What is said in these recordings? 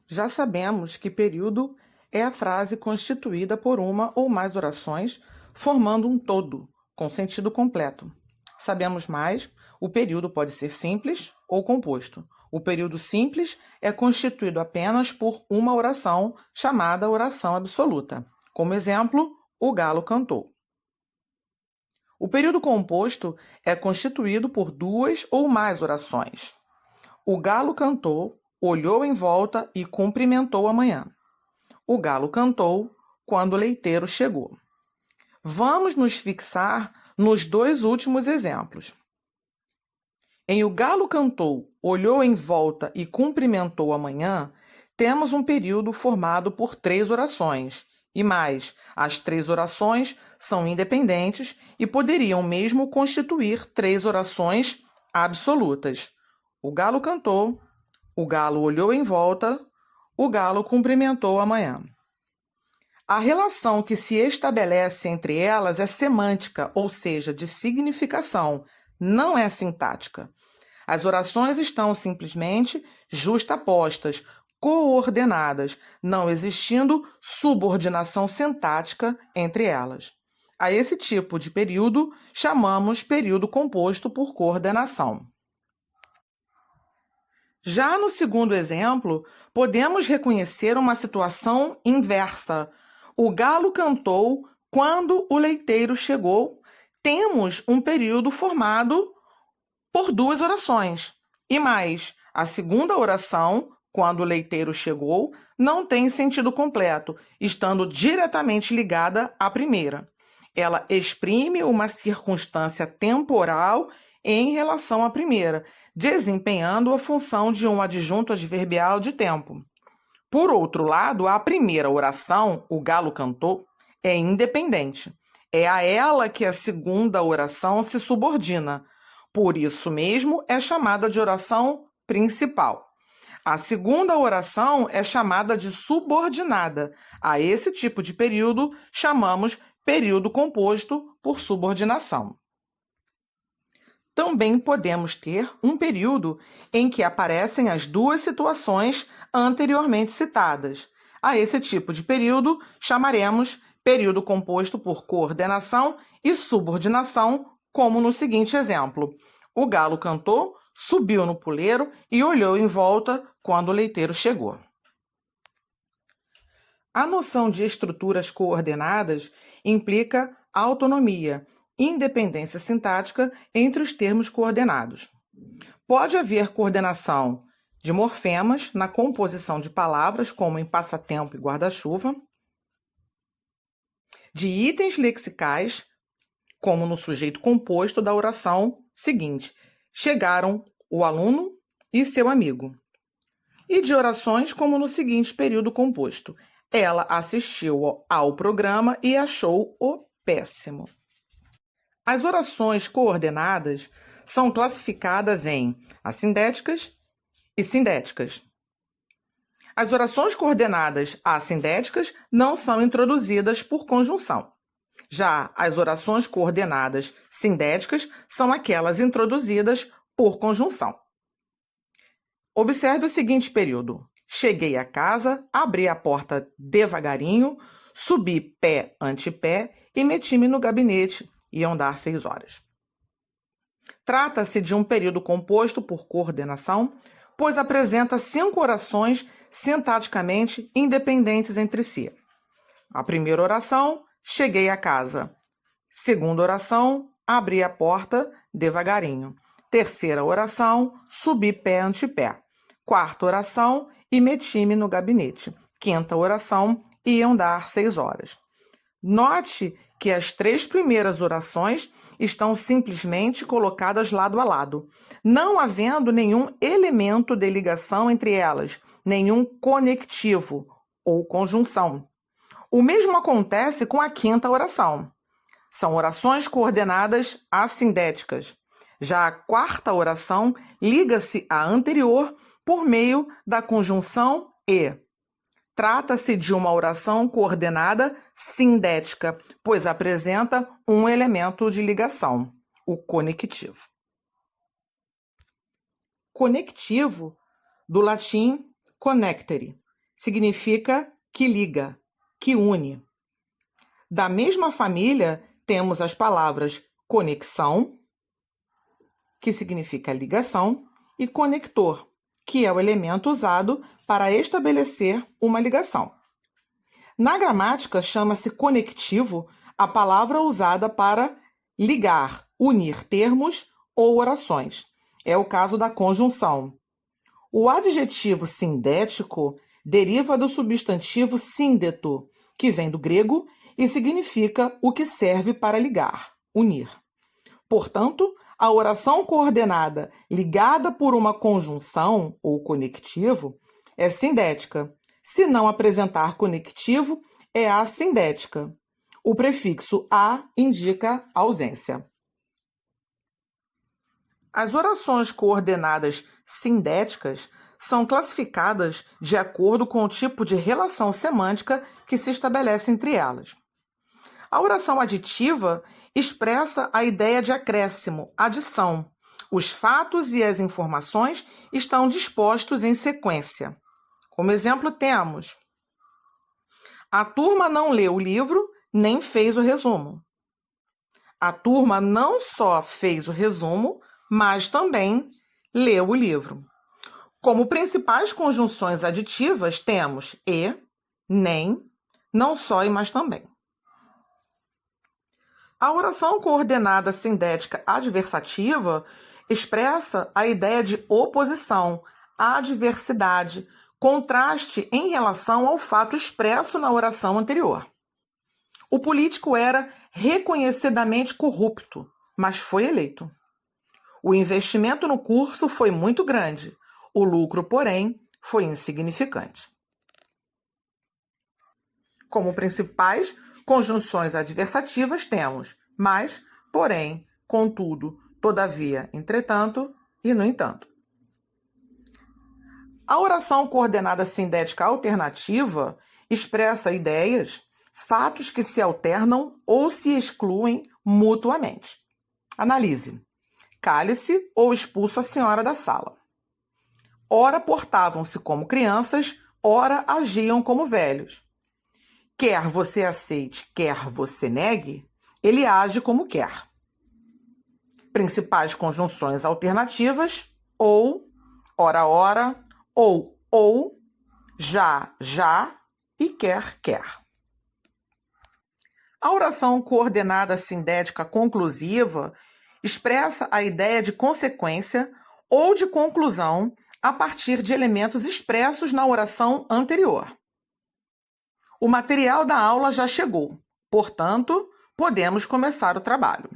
Já sabemos que período é a frase constituída por uma ou mais orações, formando um todo, com sentido completo. Sabemos mais, o período pode ser simples ou composto. O período simples é constituído apenas por uma oração, chamada oração absoluta. Como exemplo, o galo cantou. O período composto é constituído por duas ou mais orações. O galo cantou, olhou em volta e cumprimentou a manhã. O galo cantou quando o leiteiro chegou. Vamos nos fixar nos dois últimos exemplos. Em o galo cantou, olhou em volta e cumprimentou a manhã, temos um período formado por 3 orações. E mais, as 3 orações são independentes e poderiam mesmo constituir 3 orações absolutas. O galo cantou, o galo olhou em volta, o galo cumprimentou a manhã. A relação que se estabelece entre elas é semântica, ou seja, de significação, não é sintática. As orações estão simplesmente justapostas, coordenadas, não existindo subordinação sintática entre elas. A esse tipo de período chamamos período composto por coordenação. Já no segundo exemplo, podemos reconhecer uma situação inversa. O galo cantou quando o leiteiro chegou. Temos um período formado por 2 orações. E mais, a segunda oração, quando o leiteiro chegou, não tem sentido completo, estando diretamente ligada à primeira. Ela exprime uma circunstância temporal em relação à primeira, desempenhando a função de um adjunto adverbial de tempo. Por outro lado, a primeira oração, o galo cantou, é independente. É a ela que a segunda oração se subordina. Por isso mesmo, é chamada de oração principal. A segunda oração é chamada de subordinada. A esse tipo de período chamamos período composto por subordinação. Também podemos ter um período em que aparecem as 2 situações anteriormente citadas. A esse tipo de período chamaremos período composto por coordenação e subordinação, como no seguinte exemplo. O galo cantou, subiu no puleiro e olhou em volta quando o leiteiro chegou. A noção de estruturas coordenadas implica autonomia, independência sintática entre os termos coordenados. Pode haver coordenação de morfemas na composição de palavras, como em passatempo e guarda-chuva, de itens lexicais, como no sujeito composto da oração seguinte: chegaram o aluno e seu amigo. E de orações, como no seguinte período composto: ela assistiu ao programa e achou-o péssimo. As orações coordenadas são classificadas em assindéticas e sindéticas. As orações coordenadas assindéticas não são introduzidas por conjunção. Já as orações coordenadas sindéticas são aquelas introduzidas por conjunção. Observe o seguinte período: cheguei a casa, abri a porta devagarinho, subi pé ante pé e meti-me no gabinete. Iam dar 6 horas. Trata-se de um período composto por coordenação, pois apresenta 5 orações sintaticamente independentes entre si. A primeira oração: cheguei a casa. Segunda oração: abri a porta devagarinho. Terceira oração: subi pé ante pé. Quarta oração: e meti-me no gabinete. Quinta oração: iam dar 6 horas. Note que as 3 primeiras orações estão simplesmente colocadas lado a lado, não havendo nenhum elemento de ligação entre elas, nenhum conectivo ou conjunção. O mesmo acontece com a quinta oração. São orações coordenadas assindéticas. Já a quarta oração liga-se à anterior por meio da conjunção e. Trata-se de uma oração coordenada sindética, pois apresenta um elemento de ligação, o conectivo. Conectivo, do latim connectere, significa que liga, que une. Da mesma família, temos as palavras conexão, que significa ligação, e conector, que é o elemento usado para estabelecer uma ligação. Na gramática, chama-se conectivo a palavra usada para ligar, unir termos ou orações. É o caso da conjunção. O adjetivo sindético deriva do substantivo síndeto, que vem do grego e significa o que serve para ligar, unir. Portanto, a oração coordenada ligada por uma conjunção ou conectivo é sindética. Se não apresentar conectivo, é assindética. O prefixo a indica ausência. As orações coordenadas sindéticas são classificadas de acordo com o tipo de relação semântica que se estabelece entre elas. A oração aditiva expressa a ideia de acréscimo, adição. Os fatos e as informações estão dispostos em sequência. Como exemplo, temos: a turma não leu o livro, nem fez o resumo. A turma não só fez o resumo, mas também leu o livro. Como principais conjunções aditivas, temos e, nem, não só e mas também. A oração coordenada sindética adversativa expressa a ideia de oposição, adversidade, contraste em relação ao fato expresso na oração anterior. O político era reconhecidamente corrupto, mas foi eleito. O investimento no curso foi muito grande, o lucro, porém, foi insignificante. Como principais conjunções adversativas temos mas, porém, contudo, todavia, entretanto e no entanto. A oração coordenada sindética alternativa expressa ideias, fatos que se alternam ou se excluem mutuamente. Analise. Cale-se ou expulso a senhora da sala. Ora portavam-se como crianças, ora agiam como velhos. Quer você aceite, quer você negue, ele age como quer. Principais conjunções alternativas: ou, ora, ou, já e quer. A oração coordenada sindética conclusiva expressa a ideia de consequência ou de conclusão a partir de elementos expressos na oração anterior. O material da aula já chegou, portanto, podemos começar o trabalho.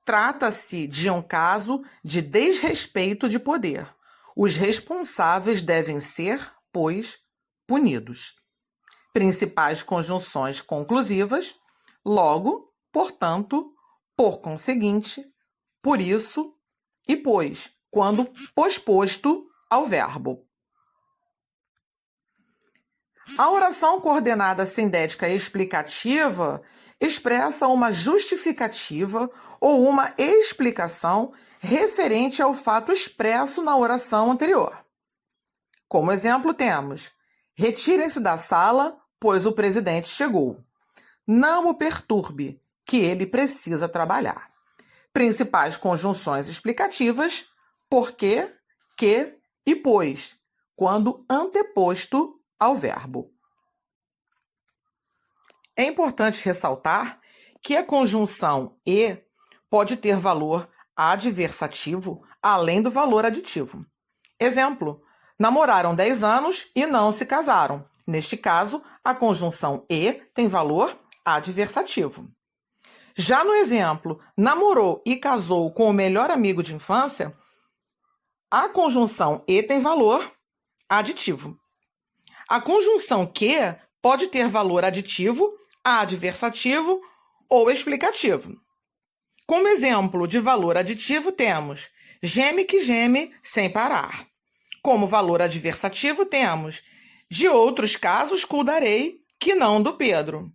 Trata-se de um caso de desrespeito de poder. Os responsáveis devem ser, pois, punidos. Principais conjunções conclusivas: logo, portanto, por conseguinte, por isso e pois, quando posposto ao verbo. A oração coordenada sindética explicativa expressa uma justificativa ou uma explicação referente ao fato expresso na oração anterior. Como exemplo, temos: retirem-se da sala, pois o presidente chegou. Não o perturbe, que ele precisa trabalhar. Principais conjunções explicativas: porque, que e pois, quando anteposto ao verbo. É importante ressaltar que a conjunção e pode ter valor adversativo além do valor aditivo. Exemplo: namoraram 10 anos e não se casaram. Neste caso, a conjunção e tem valor adversativo. Já no exemplo, namorou e casou com o melhor amigo de infância, a conjunção e tem valor aditivo. A conjunção que pode ter valor aditivo, adversativo ou explicativo. Como exemplo de valor aditivo, temos: geme que geme sem parar. Como valor adversativo, temos: de outros casos cuidarei, que não do Pedro.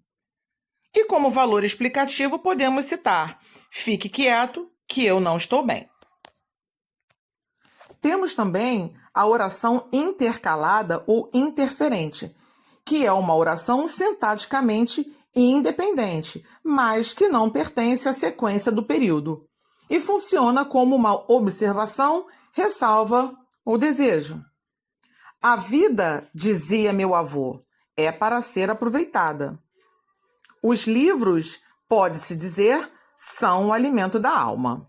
E como valor explicativo, podemos citar: fique quieto, que eu não estou bem. Temos também a oração intercalada ou interferente, que é uma oração sintaticamente independente, mas que não pertence à sequência do período, e funciona como uma observação, ressalva ou desejo. A vida, dizia meu avô, é para ser aproveitada. Os livros, pode-se dizer, são o alimento da alma.